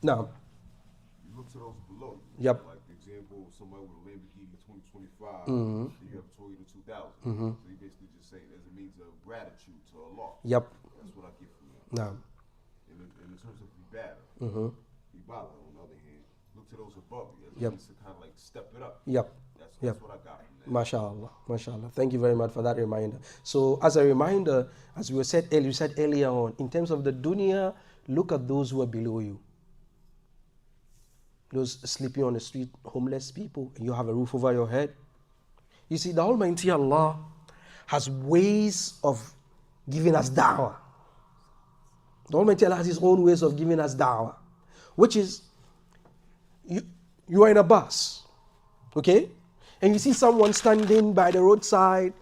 Now, You look to those below you. yep. Like the example, somebody with a Lamborghini 2025, Mm-hmm. you have a Toyota 2000. Mm-hmm. So you basically just say it as a means of gratitude to Allah. Yep. That's what I get from you. Now. In terms of ibadah, Mm-hmm. ibadah on the other hand, look to those above you as a Yep. means to kind of like step it up. Yep. That's what I got from that. MashaAllah, MashaAllah. Thank you very much for that reminder. So, as a reminder, as we said earlier, you said earlier on, in terms of the dunya, look at those who are below you. Those sleeping on the street, homeless people, you have a roof over your head. You see, the Almighty Allah has ways of giving us da'wah. The Almighty Allah has His own ways of giving us da'wah, which is, you are in a bus, okay? And you see someone standing by the roadside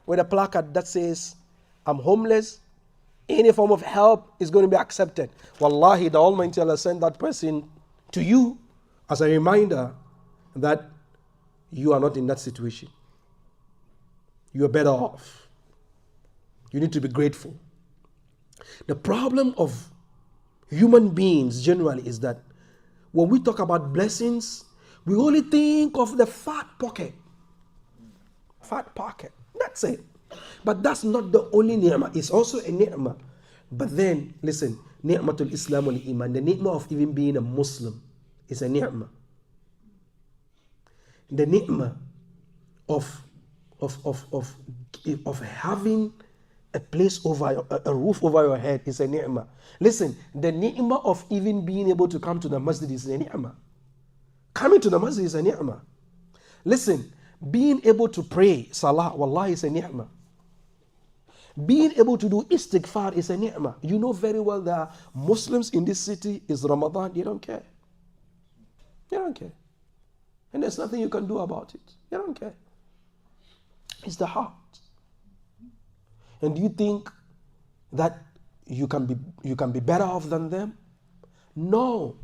with a placard that says, I'm homeless, any form of help is going to be accepted. Wallahi, the Almighty Allah sent that person to you as a reminder that you are not in that situation. You are better off. You need to be grateful. The problem of human beings generally is that when we talk about blessings, we only think of the fat pocket. Fat pocket. That's it. But that's not the only ni'mah. It's also a ni'mah. But then, listen, ni'matul Islam wal Iman, the ni'mah of even being a Muslim is a ni'mah. The ni'mah of having a place over a roof over your head is a ni'mah. Listen, the ni'mah of even being able to come to the masjid is a ni'mah. Coming to the masjid is a ni'mah. Listen, being able to pray salah, wallahi, is a ni'mah. Being able to do istighfar is a ni'mah. You know very well that Muslims in this city is Ramadan, they don't care. They don't care. And there's nothing you can do about it. They don't care. It's the heart. And do you think that you can be better off than them? No.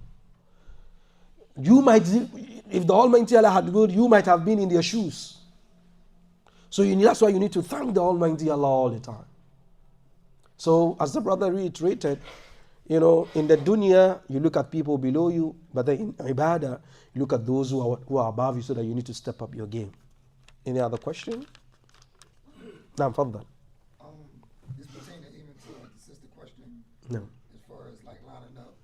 You might, if the Almighty Allah had good, you might have been in their shoes. So that's why you need to thank the Almighty Allah all the time. So as the brother reiterated, in the dunya, you look at people below you, but then in ibadah, you look at those who are above you, so that you need to step up your game. Any other question? Naam, faddal. This pertains even to the sister question. No. As far as like lining up,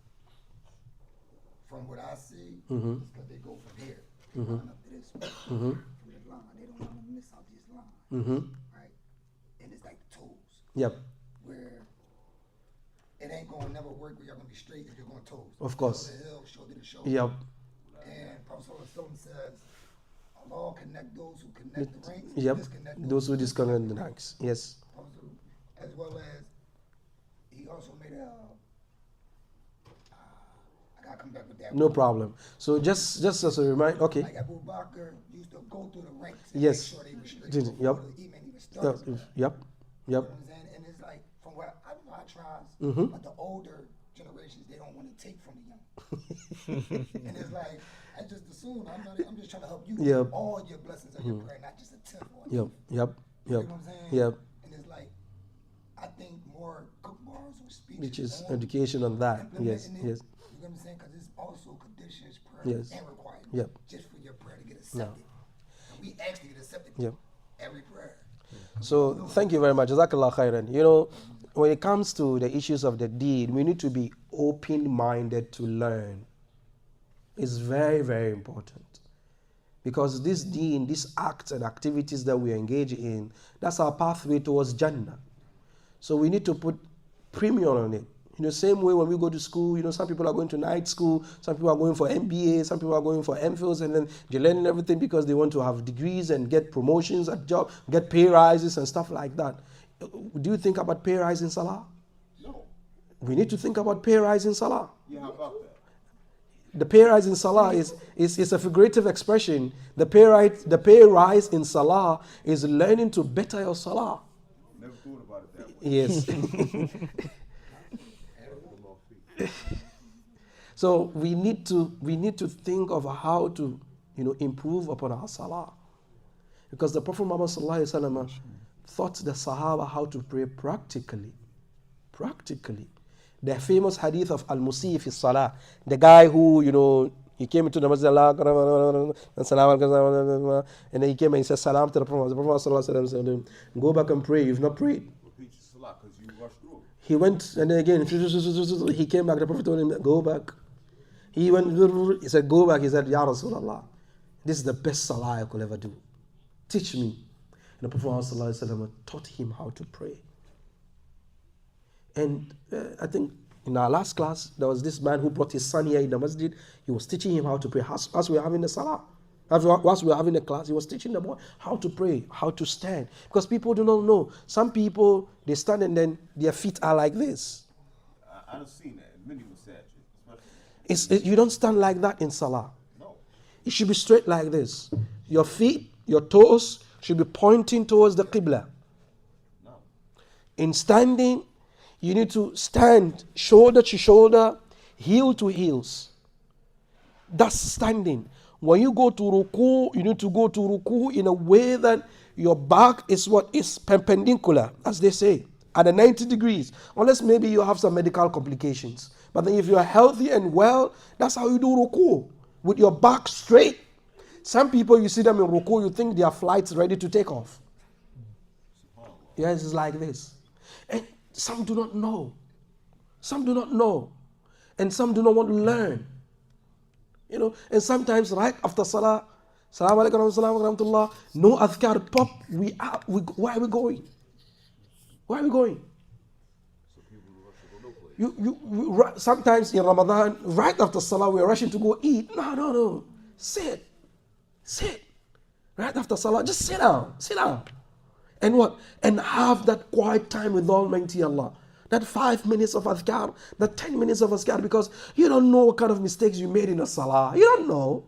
from what I see, Mm-hmm. it's because they go from here, they line up to this way, from this line. They don't want to miss out this line, right? And it's like the toes, Yep. where it ain't gonna never work where you're gonna be straight if you're going toes. Of course. Shoulder to hill, shoulder to shoulder. Yep. And Prophet Sallallahu says, Allah connect those who connect the ranks. Yep. Disconnect Those who disconnect the ranks. Yes. Also, as well as he also made a. I gotta come back with that. No one. problem. So just as a reminder, okay. Like Abu Bakr used to go through the ranks and Yes. make sure they were straight. Did- before yep. the Imam even Yep. starts. Yep. You Yep. know what I'm saying? And it's like, from what I know, I tries, Mm-hmm. but the older generations, they don't want to take from the young. And it's like, I just assume, I'm just trying to help you Yep. get all your blessings of your prayer, not just a tenth or a Yep. Yep. You know Yep. what I'm saying? Yep. And it's like, I think more cook bars or speeches. Which is on education on that. implementing Yes. it, Yes. You know what I'm saying? Because it's also conditions, prayer, Yes. and requirements. Yep. Just for your prayer to get accepted. And we actually get accepted Yep. every prayer. So thank you very much. Jazakallah khairan. When it comes to the issues of the deed, we need to be open-minded to learn. It's very, very important. Because this deen, these acts and activities that we engage in, that's our pathway towards Jannah. So we need to put premium on it. Same way when we go to school, some people are going to night school, some people are going for MBA, some people are going for MPhils, and then they're learning everything because they want to have degrees and get promotions at job, get pay rises and stuff like that. Do you think about pay rise in Salah? No. We need to think about pay rise in Salah. Yeah, how about that? The pay rise in Salah is a figurative expression. The pay rise in Salah is learning to better your Salah. Never thought about it that way. Yes. So we need to think of how to improve upon our Salah. Because the Prophet Muhammad sallallahu alaihi wasallam taught the Sahaba how to pray practically. The famous hadith of Al-Musii fi Salah, the guy who, he came into the masjid, and then he came and he said salam to the Prophet. The Prophet said, go back and pray. You've not prayed. Repeat your salah because you rushed through. He went, and then again, he came back. The Prophet told him, go back. He went, he said, go back. He said, Ya Rasulullah, this is the best salah I could ever do. Teach me. And the Prophet ﷺ taught him how to pray. And I think in our last class, there was this man who brought his son here in the masjid. He was teaching him how to pray. As we were having the salah, as we were having the class, he was teaching the boy how to pray, how to stand. Because people do not know. Some people, they stand and then their feet are like this. I've seen that in many massages. You don't stand like that in salah. No. It should be straight like this. Your feet, your toes should be pointing towards the qibla. No. In standing, you need to stand shoulder to shoulder, heel to heels. That's standing. When you go to ruku, you need to go to ruku in a way that your back is what is perpendicular, as they say, at a 90 degrees. Unless maybe you have some medical complications. But then if you are healthy and well, that's how you do ruku, with your back straight. Some people, you see them in ruku, you think their flight's ready to take off. Yes, it's like this. And some do not know. Some do not know. And some do not want to learn. And sometimes right after salah, Assalamu alaikum wa rahmatullah, no adhkar pop, where are we going? Where are we going? Sometimes in Ramadan, right after salah, we're rushing to go eat. No. Sit. Right after salah, just sit down. And what? And have that quiet time with Almighty Allah. That 5 minutes of adhkar, that 10 minutes of adhkar, because you don't know what kind of mistakes you made in a salah. You don't know.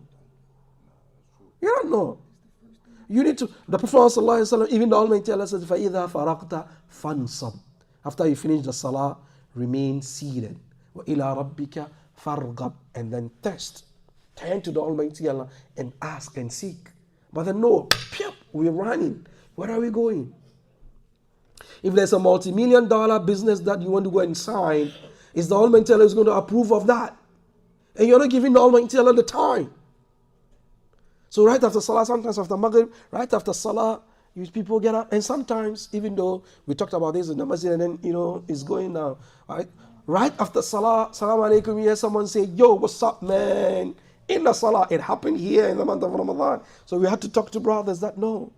You need to, the Prophet ﷺ, even the Almighty Allah says, فَإِذَا فَرَقْتَ فَانْصَبْ. After you finish the salah, remain seated. وَإِلَىٰ رَبِّكَ فَارْغَبْ. And then test. Turn to the Almighty Allah and ask and seek. But then no, we're running. Where are we going? If there's a multi-million-dollar business that you want to go and sign, is the Almighty Allah is going to approve of that? And you're not giving the Almighty Allah the time. So right after Salah, sometimes after Maghrib, right after Salah, people get up. And sometimes, even though we talked about this in the masjid and then, it's going now. Right after Salah, Salaam alaikum, you hear someone say, yo, what's up, man? In the Salah, it happened here in the month of Ramadan. So we had to talk to brothers that no.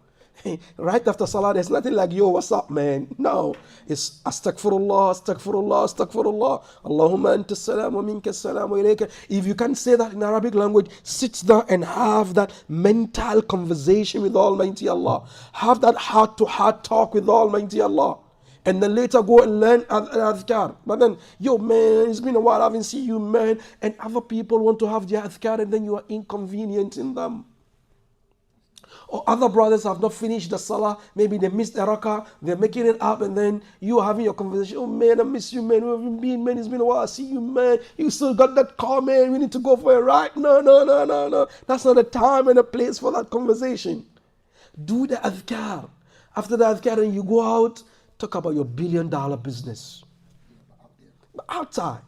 Right after Salah, there's nothing like, yo, what's up, man? No. It's astaghfirullah, astaghfirullah, astaghfirullah. Allahumma anta salam wa minka salam wa ilayka. If you can't say that in Arabic language, sit down and have that mental conversation with Almighty Allah. Have that heart-to-heart talk with Almighty Allah. And then later go and learn adhkar. But then, yo, man, it's been a while, I haven't seen you, man. And other people want to have their adhkar and then you are inconveniencing them. Or other brothers have not finished the salah. Maybe they missed the rakah. They're making it up and then you are having your conversation. Oh, man, I miss you, man. Where have you been, man? It's been a while. I see you, man. You still got that car, man. We need to go for a ride. No. That's not the time and the place for that conversation. Do the adhkar. After the adhkar, and you go out, talk about your billion-dollar business. Outside.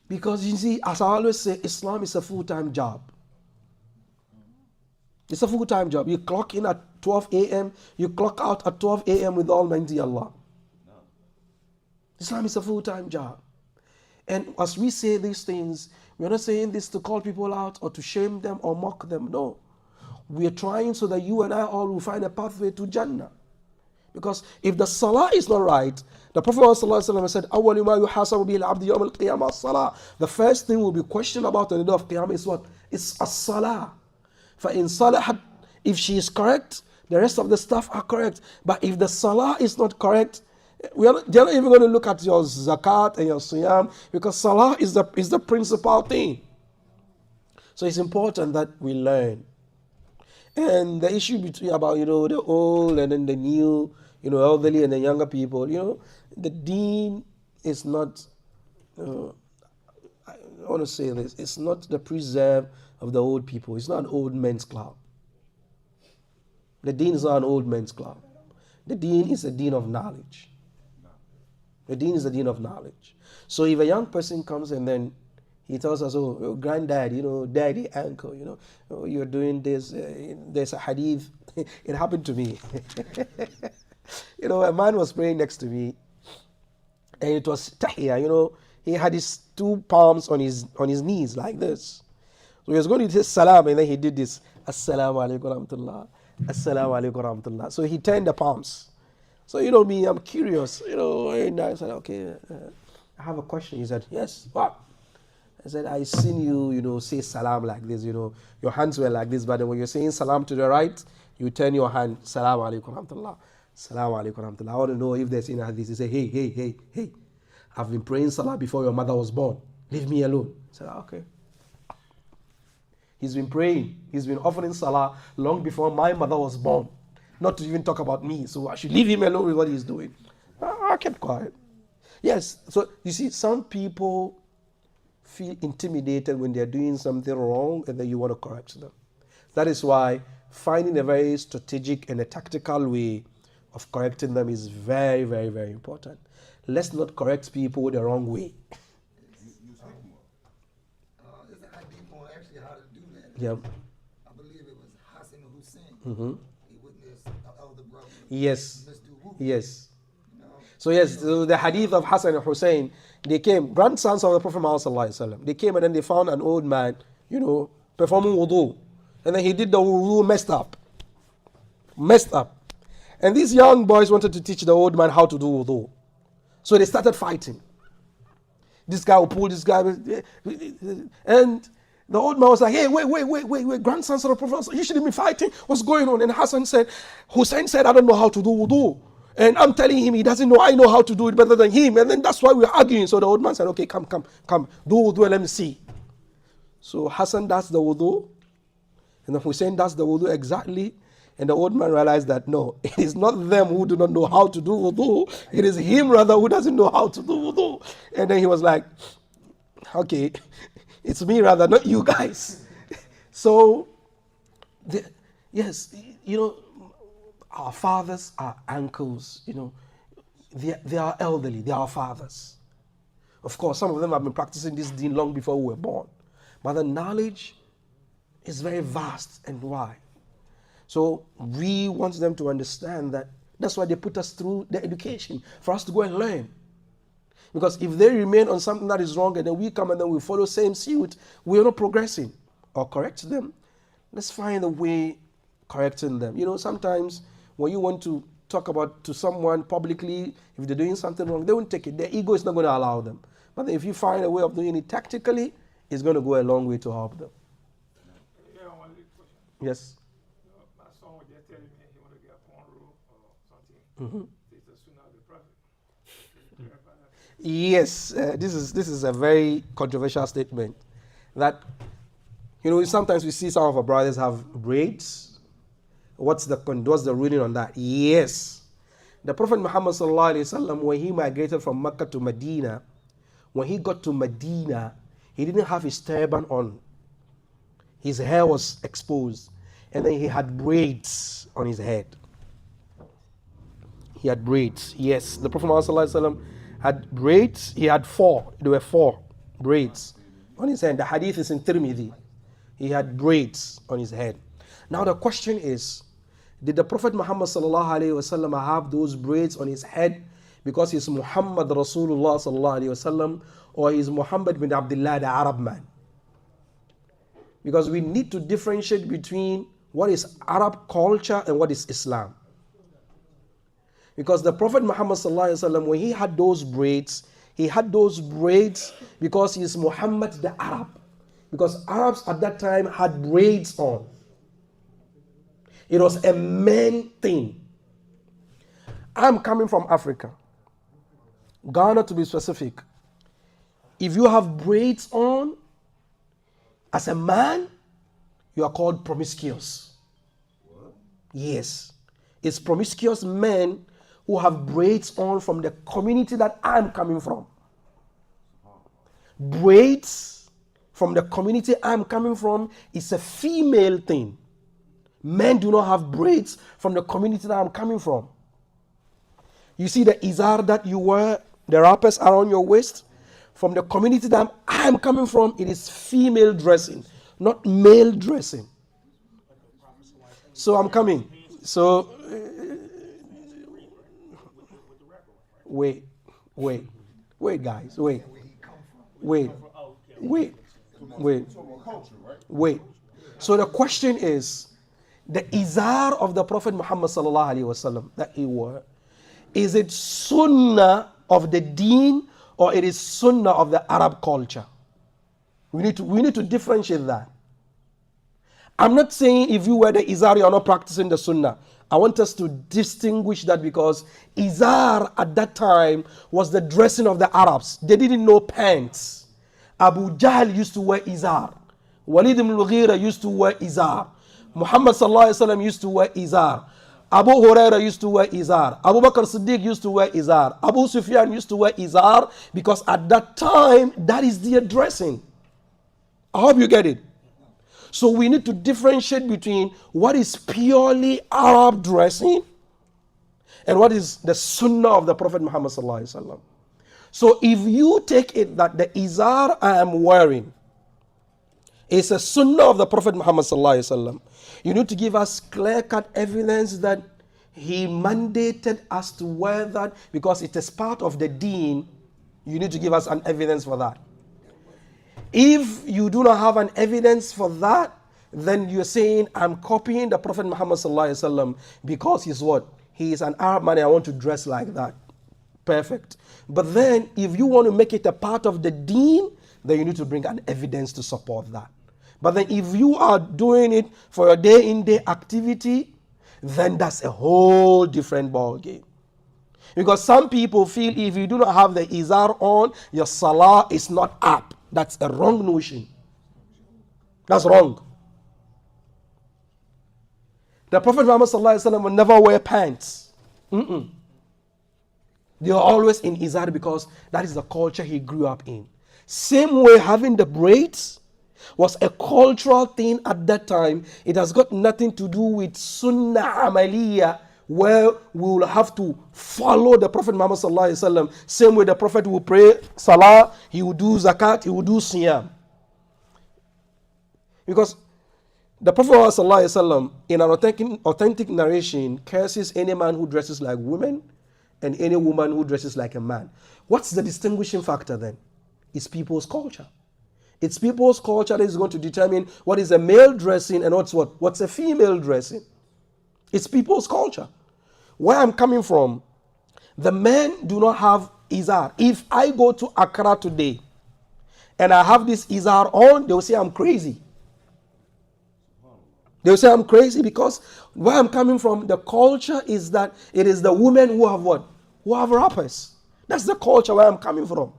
Because you see, as I always say, Islam is a full-time job. It's a full-time job. You clock in at 12 a.m., you clock out at 12 a.m. with Almighty Allah. No. Islam is a full-time job. And as we say these things, we're not saying this to call people out or to shame them or mock them. No. We're trying so that you and I all will find a pathway to Jannah. Because if the salah is not right, the Prophet ﷺ said, أَوَّلُ مَا يُحَاسَبُ بِهِ الْعَبْدِ يَوْمَ الْقِيَامَةِ الصَّلَاةِ. The first thing will be questioned about on the day of Qiyamah is what? It's as-salah. فَإِنْ صَلَحَتْ. If she is correct, the rest of the stuff are correct. But if the salah is not correct, they're not even going to look at your zakat and your siyam, because salah is the principal thing. So it's important that we learn. And the issue between about, the old and then the new, elderly and the younger people, the deen is not, I want to say this, it's not the preserve of the old people. It's not an old men's club. The deen is not an old men's club. The deen is a deen of knowledge. The deen is the deen of knowledge. So if a young person comes and then he tells us, oh, granddad, daddy, uncle, oh, you're doing this, there's a hadith. It happened to me. A man was praying next to me, and it was tahiyya, he had his two palms on his knees like this. So he was going to say salam, and then he did this, assalamu alaikum rahmatullah, assalamu alaikum rahmatullah. So he turned the palms. So me, I'm curious, and I said, okay, I have a question. He said, yes, what? I said, I seen you, say salam like this, your hands were like this, but then when you're saying salam to the right, you turn your hand, salam alaikum rahmatullah, salam alaikum rahmatullah. I want to know if there's any hadith. He said, hey, I've been praying salah before your mother was born. Leave me alone. I said, okay. He's been praying. He's been offering salah long before my mother was born. Not to even talk about me. So I should leave him alone with what he's doing. I kept quiet. Yes. So you see, some people feel intimidated when they're doing something wrong and then you want to correct them. That is why finding a very strategic and a tactical way of correcting them is very, very, very important. Let's not correct people the wrong way. It's a hadith on actually how to do that. Yeah. I believe it was Hassan Hussein. Mm-hmm. He witnessed an elder brother. Yes. Mr. Wu. Yes. You So yes, the hadith of Hassan and Hussein, they came, grandsons of the Prophet Muhammad sallallahu alaihi wasallam. They came and then they found an old man, performing wudu. And then he did the wudu messed up. And these young boys wanted to teach the old man how to do wudu. So they started fighting. This guy will pull this guy. And the old man was like, hey, wait, grandsons of the Prophet, you shouldn't be fighting. What's going on? And Hussein said, I don't know how to do wudu. And I'm telling him he doesn't know, I know how to do it better than him. And then that's why we're arguing. So the old man said, okay, come, do wudu and let me see. So Hassan does the wudu. And then Hussein does the wudu exactly. And the old man realized that no, it is not them who do not know how to do wudu. It is him rather who doesn't know how to do wudu. And then he was like, okay, it's me rather, not you guys. So, yes, our fathers, our uncles, they are elderly, they are our fathers. Of course, some of them have been practicing this deen long before we were born. But the knowledge is very vast and wide. So we want them to understand that that's why they put us through the education, for us to go and learn. Because if they remain on something that is wrong and then we come and then we follow same suit, we are not progressing. Or correct them. Let's find a way correcting them. Sometimes when you want to talk about to someone publicly, if they're doing something wrong, they won't take it. Their ego is not going to allow them. But if you find a way of doing it tactically, it's going to go a long way to help them. Yes. My son was just telling me he want to get a corn roll or something. Mm-hmm. It's the sunnah of the prophet. Yes, this is a very controversial statement. That sometimes we see some of our brothers have braids. What's the ruling on that? Yes, the Prophet Muhammad sallallahu alaihi wasallam, when he migrated from Mecca to Medina, when he got to Medina, he didn't have his turban on. His hair was exposed, and then he had braids on his head. He had braids. Yes, the Prophet Muhammad sallallahu alaihi wasallam had braids. He had four. There were 4 braids on his head. The hadith is in Tirmidhi. He had braids on his head. Now the question is, did the Prophet Muhammad sallallahu alaihi wasallam have those braids on his head because he's Muhammad Rasulullah sallallahu alaihi wasallam, or he's Muhammad bin Abdullah the Arab man? Because we need to differentiate between what is Arab culture and what is Islam. Because the Prophet Muhammad sallallahu alaihi wasallam, when he had those braids because he is Muhammad the Arab. Because Arabs at that time had braids on. It was a man thing. I'm coming from Africa, Ghana to be specific. If you have braids on, as a man, you are called promiscuous. What? Yes. It's promiscuous men who have braids on from the community that I'm coming from. Braids from the community I'm coming from is a female thing. Men do not have braids from the community that I'm coming from. You see the izar that you wear, the wrappers around your waist. From the community that I'm coming from, it is female dressing, not male dressing. So I'm coming. So wait, guys, wait. So the question is, the izar of the Prophet Muhammad sallallahu alaihi wasallam that he wore, is it sunnah of the deen or it is sunnah of the Arab culture? We need to differentiate that. I'm not saying if you wear the izar you are not practicing the sunnah. I want us to distinguish that, because izar at that time was the dressing of the Arabs. They didn't know pants. Abu Jahl used to wear izar. Walid ibn Mughira used to wear izar. Muhammad sallallahu alaihi wasallam used to wear izar. Abu Huraira used to wear izar. Abu Bakr Siddiq used to wear izar. Abu Sufyan used to wear izar, because at that time that is their dressing. I hope you get it. So we need to differentiate between what is purely Arab dressing and what is the sunnah of the Prophet Muhammad sallallahu alaihi wasallam. So if you take it that the izar I am wearing is a sunnah of the Prophet Muhammad sallallahu alaihi wasallam, you need to give us clear-cut evidence that he mandated us to wear that because it is part of the deen. You need to give us an evidence for that. If you do not have an evidence for that, then you're saying I'm copying the Prophet Muhammad sallallahu alaihi wasallam because he's what? He is an Arab man and I want to dress like that. Perfect. But then if you want to make it a part of the deen, then you need to bring an evidence to support that. But then if you are doing it for your day-in-day activity, then that's a whole different ball game. Because some people feel if you do not have the izar on, your salah is not up. That's a wrong notion. That's wrong. The Prophet Muhammad sallallahu alaihi wasallam will never wear pants. They are always in izar because that is the culture he grew up in. Same way having the braids was a cultural thing at that time. It has got nothing to do with sunnah amaliyah, where we will have to follow the Prophet Muhammad sallallahu alaihi wasallam. Same way the Prophet will pray salah, he will do zakat, he will do siyam. Because the Prophet Muhammad sallallahu alaihi wasallam, in an authentic narration, curses any man who dresses like women and any woman who dresses like a man. What's the distinguishing factor then? It's people's culture. It's people's culture that is going to determine what is a male dressing and what's a female dressing. It's people's culture. Where I'm coming from, the men do not have izar. If I go to Accra today and I have this izar on, they will say I'm crazy. They will say I'm crazy because where I'm coming from, the culture is that it is the women who have what? Who have wrappers. That's the culture where I'm coming from.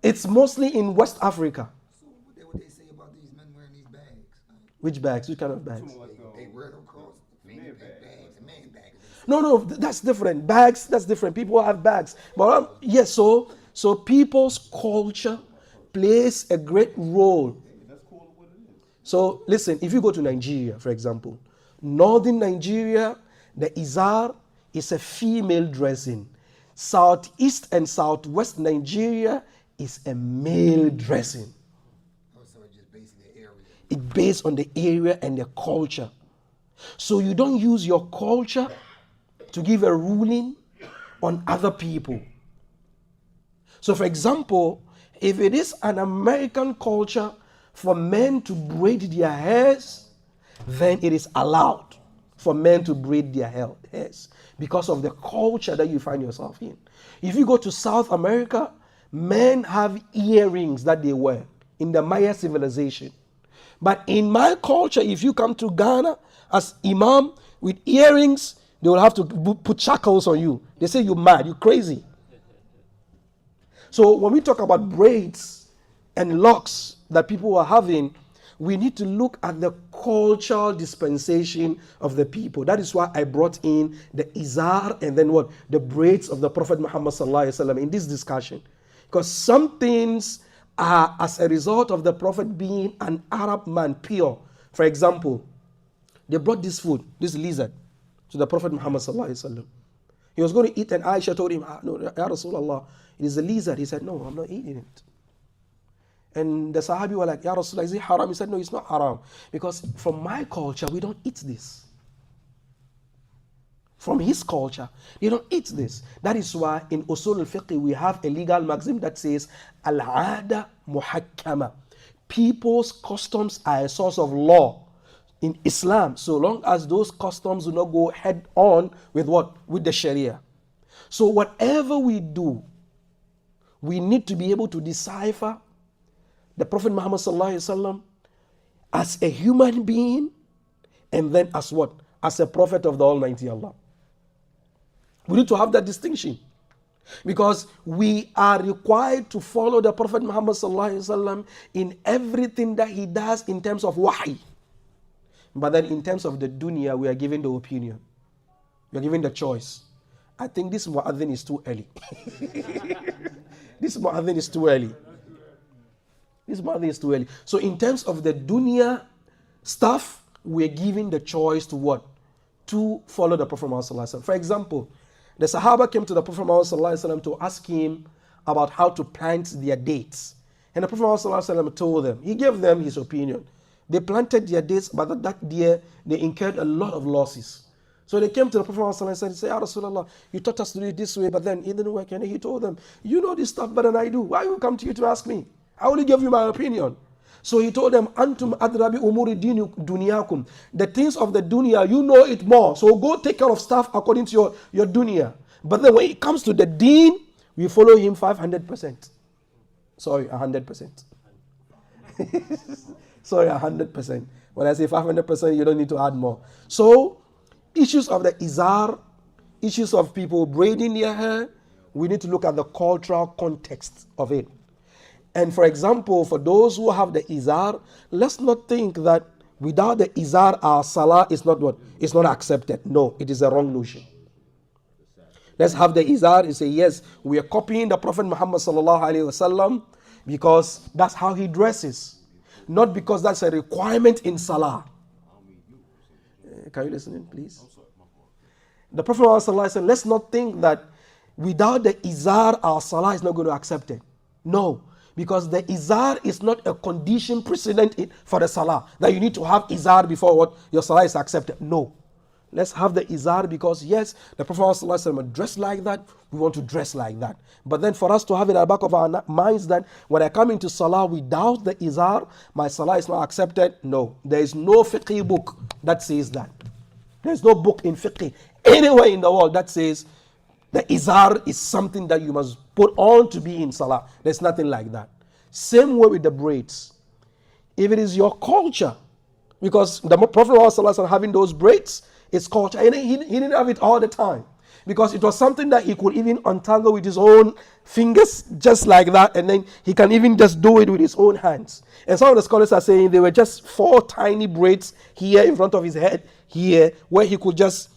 It's mostly in West Africa. So what they say about these men wearing these bags? Which bags? Which kind of bags? They wear them across bags, and man bags. No, that's different. Bags, that's different. People have bags. But yes, so people's culture plays a great role. So listen, if you go to Nigeria, for example, northern Nigeria, the izar is a female dressing. Southeast and southwest Nigeria is a male dressing. So it's just based on the area. It's based on the area and the culture. So you don't use your culture to give a ruling on other people. So for example, if it is an American culture for men to braid their hairs, then it is allowed for men to braid their hairs because of the culture that you find yourself in. If you go to South America, men have earrings that they wear in the Maya civilization. But in my culture, if you come to Ghana as imam with earrings, they will have to put shackles on you. They say you're mad, you're crazy. So when we talk about braids and locks that people are having, we need to look at the cultural dispensation of the people. That is why I brought in the izar and then the braids of the Prophet Muhammad sallallahu alaihi wasallam in this discussion. Because some things are as a result of the Prophet being an Arab man, pure. For example, they brought this food, this lizard, to the Prophet Muhammad sallallahu alaihi wasallam. He was going to eat, and Aisha told him, no, Ya Rasulullah, it is a lizard. He said, no, I'm not eating it. And the Sahabi were like, Ya Rasulullah, is it haram? He said, no, it's not haram. Because from my culture, we don't eat this. From his culture, they don't eat this. That is why in Usul al-Fiqh, we have a legal maxim that says, Al-Ada Muhakkama. People's customs are a source of law in Islam, so long as those customs do not go head on with what? With the Sharia. So whatever we do, we need to be able to decipher the Prophet Muhammad sallallahu alaihi wasallam as a human being, and then as what? As a prophet of the Almighty Allah. We need to have that distinction, because we are required to follow the Prophet Muhammad sallallahu alaihi wasallam in everything that he does in terms of wahi. But then in terms of the dunya, we are given the opinion. We are given the choice. I think this mu'adhin is too early. This mu'adhin is too early. This mu'adhin is too early. So in terms of the dunya stuff, we are given the choice to what? To follow the Prophet Muhammad sallallahu alaihi wasallam. For example, the Sahaba came to the Prophet Muhammad sallallahu alaihi wasallam to ask him about how to plant their dates. And the Prophet Muhammad sallallahu alaihi wasallam told them, he gave them his opinion. They planted their dates, but that year they incurred a lot of losses. So they came to the Prophet Muhammad sallallahu alaihi wasallam and said, Ya Rasulullah, you taught us to do it this way, but then it didn't work. And he told them, you know this stuff better than I do. Why will I come to you to ask me? I only give you my opinion. So he told them, Antum adrabi umuri dunyakum. The things of the dunya, you know it more. So go take care of stuff according to your dunya. But then when it comes to the deen, we follow him 500%. Sorry, 100%. Sorry, 100%. When I say 500%, you don't need to add more. So, issues of the izar, issues of people braiding their hair, we need to look at the cultural context of it. And for example, for those who have the izar, let's not think that without the izar, our salah is not what? It's not accepted. No, it is a wrong notion. Let's have the izar and say, yes, we are copying the Prophet Muhammad sallallahu alaihi wasallam because that's how he dresses. Not because that's a requirement in salah. Can you listen in, please? The Prophet Muhammad sallallahu alaihi wasallam, let's not think that without the izar, our salah is not going to accept it. No. Because the izar is not a condition precedent for the salah. That you need to have izar before what? Your salah is accepted. No. Let's have the izar because yes, the Prophet ﷺ dressed like that. We want to dress like that. But then for us to have it at the back of our minds that when I come into salah without the izar, my salah is not accepted. No. There is no fiqh book that says that. There is no book in fiqh anywhere in the world that says the izar is something that you must put on to be in salah. There's nothing like that. Same way with the braids. If it is your culture, because the Prophet ﷺ having those braids, it's culture. And he didn't have it all the time. Because it was something that he could even untangle with his own fingers, just like that. And then he can even just do it with his own hands. And some of the scholars are saying there were just 4 tiny braids here in front of his head, here, where he could just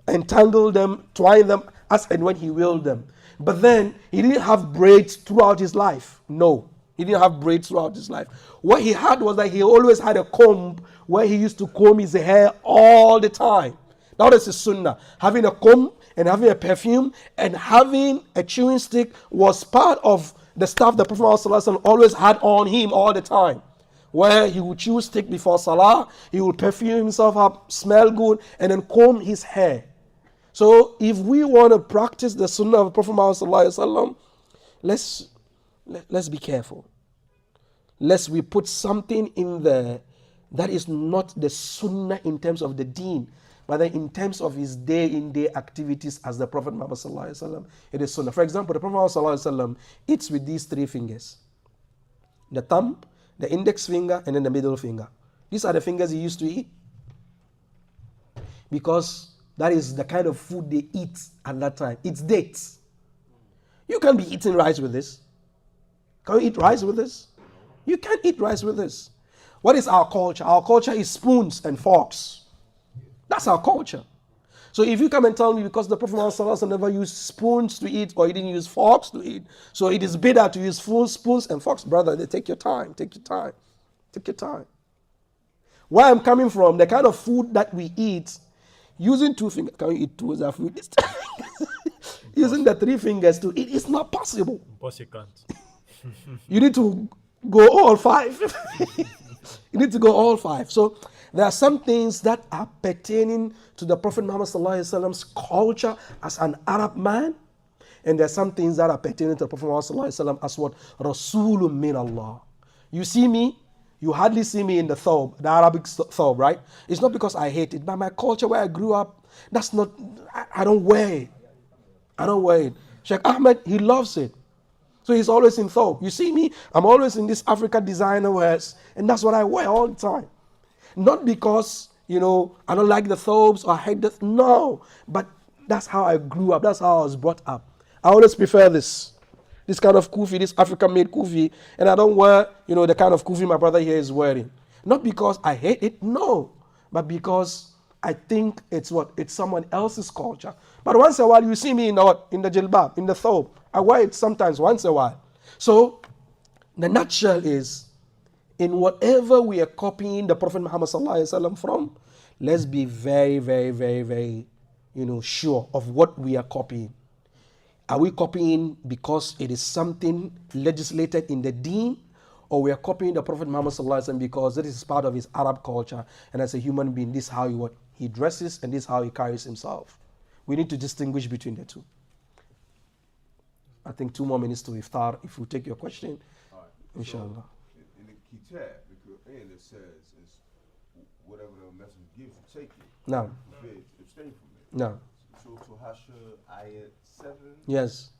entangle them, twine them, as and when he willed them. But then he didn't have braids throughout his life. No, he didn't have braids throughout his life. What he had was that he always had a comb where he used to comb his hair all the time. Now that's the sunnah. Having a comb and having a perfume and having a chewing stick was part of the stuff the Prophet ﷺ always had on him all the time. Where he would chew stick before salah, he would perfume himself up, smell good, and then comb his hair. So if we want to practice the sunnah of the Prophet Muhammad sallallahu alaihi wasallam, let's be careful. Lest we put something in there that is not the sunnah in terms of the deen, but then in terms of his day-in-day activities as the Prophet Muhammad sallallahu alaihi wasallam, it is sunnah. For example, the Prophet Muhammad sallallahu alaihi wasallam eats with these 3 fingers: the thumb, the index finger, and then the middle finger. These are the fingers he used to eat, because that is the kind of food they eat at that time. It's dates. You can't be eating rice with this. Can you eat rice with this? You can't eat rice with this. What is our culture? Our culture is spoons and forks. That's our culture. So if you come and tell me because the Prophet Muhammad never used spoons to eat or he didn't use forks to eat, so it is better to use spoons and forks, brother, they take your time, take your time, take your time. Where I'm coming from, the kind of food that we eat, using 2 fingers, can you eat 2 as a food? using the three fingers to eat. It's not possible. Boss, you can't. You need to go all five. You need to go all five. So there are some things that are pertaining to the Prophet Muhammad sallallahu alaihi wasallam's culture as an Arab man, and there are some things that are pertaining to the Prophet Muhammad sallallahu alaihi wasallam as what Rasulun min Allah. You see me, you hardly see me in the thawb, the Arabic thawb, right? It's not because I hate it, but my culture where I grew up, that's not. I don't wear it. I don't wear it. Sheikh Ahmed, he loves it. So he's always in thawb. You see me, I'm always in this African designer wears, and that's what I wear all the time. Not because, I don't like the thawbs or I hate the, no, but that's how I grew up. That's how I was brought up. I always prefer this kind of kufi, this African-made kufi, and I don't wear, the kind of kufi my brother here is wearing. Not because I hate it, no, but because I think it's someone else's culture. But once in a while, you see me in the jilbab, in the thawb. I wear it sometimes, once in a while. So, the nutshell is, in whatever we are copying the Prophet Muhammad sallallahu alaihi wasallam from, let's be very, very, very, very, sure of what we are copying. Are we copying because it is something legislated in the deen, or we are copying the Prophet Muhammad sallallahu alaihi wasallam because it is part of his Arab culture, and as a human being, this is how he dresses and this is how he carries himself. We need to distinguish between the two. I think 2 more minutes to iftar. If we take your question, All right. inshallah. So, in the kitab, because and it says it's whatever the message gives you, take it. Now, Forbid, abstain from it. now, So Hasha ayat 7. yes.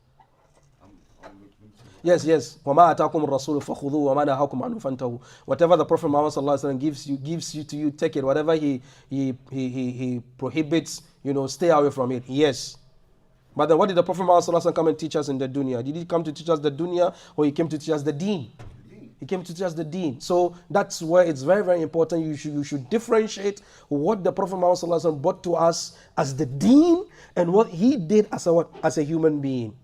I'm looking to Yes. وَمَا أَتَاكُمُ الرَّسُولُ فَخُذُوهُ وَمَا نَهَاكُمْ عَنْهُ فَانْتَهُوا. Whatever the Prophet Muhammad sallallahu alaihi wasallam gives you to you, take it. Whatever he prohibits, stay away from it. Yes. But then what did the Prophet Muhammad sallallahu alaihi wasallam come and teach us in the dunya? Did he come to teach us the dunya, or he came to teach us the deen? He came to teach us the deen. So that's where it's very, very important. You should differentiate what the Prophet Muhammad sallallahu alaihi wasallam brought to us as the deen and what he did as a human being.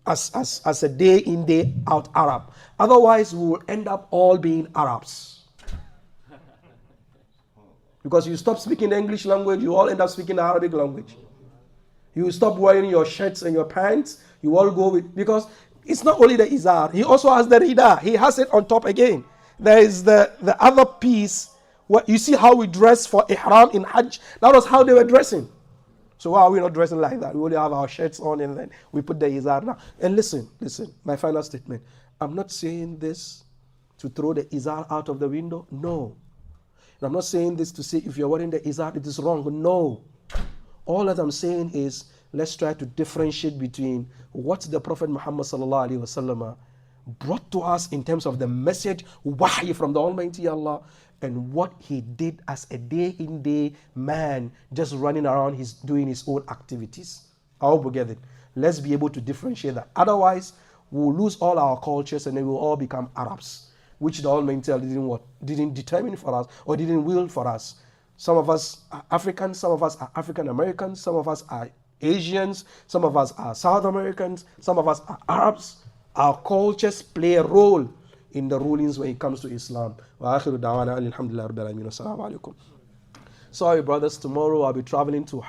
As a day in, day out Arab. Otherwise, we will end up all being Arabs. Because you stop speaking the English language, you all end up speaking the Arabic language. You stop wearing your shirts and your pants, you all go with, because it's not only the izar, he also has the rida, he has it on top again. There is the other piece, what you see how we dress for ihram in Hajj, that was how they were dressing. So why are we not dressing like that? We only have our shirts on and then we put the izar now. And listen, my final statement. I'm not saying this to throw the izar out of the window. No. And I'm not saying this to say if you're wearing the izar, it is wrong. No. All that I'm saying is let's try to differentiate between what the Prophet Muhammad sallallahu alaihi wasallam brought to us in terms of the message, wahy from the Almighty Allah, and what he did as a day-in, day man, just running around doing his own activities. I hope we get it. Let's be able to differentiate that. Otherwise, we'll lose all our cultures and then we'll all become Arabs, which the Almighty Allah didn't determine for us or didn't will for us. Some of us are Africans, some of us are African Americans, some of us are Asians, some of us are South Americans, some of us are Arabs. Our cultures play a role in the rulings when it comes to Islam. Sorry brothers, tomorrow I'll be traveling to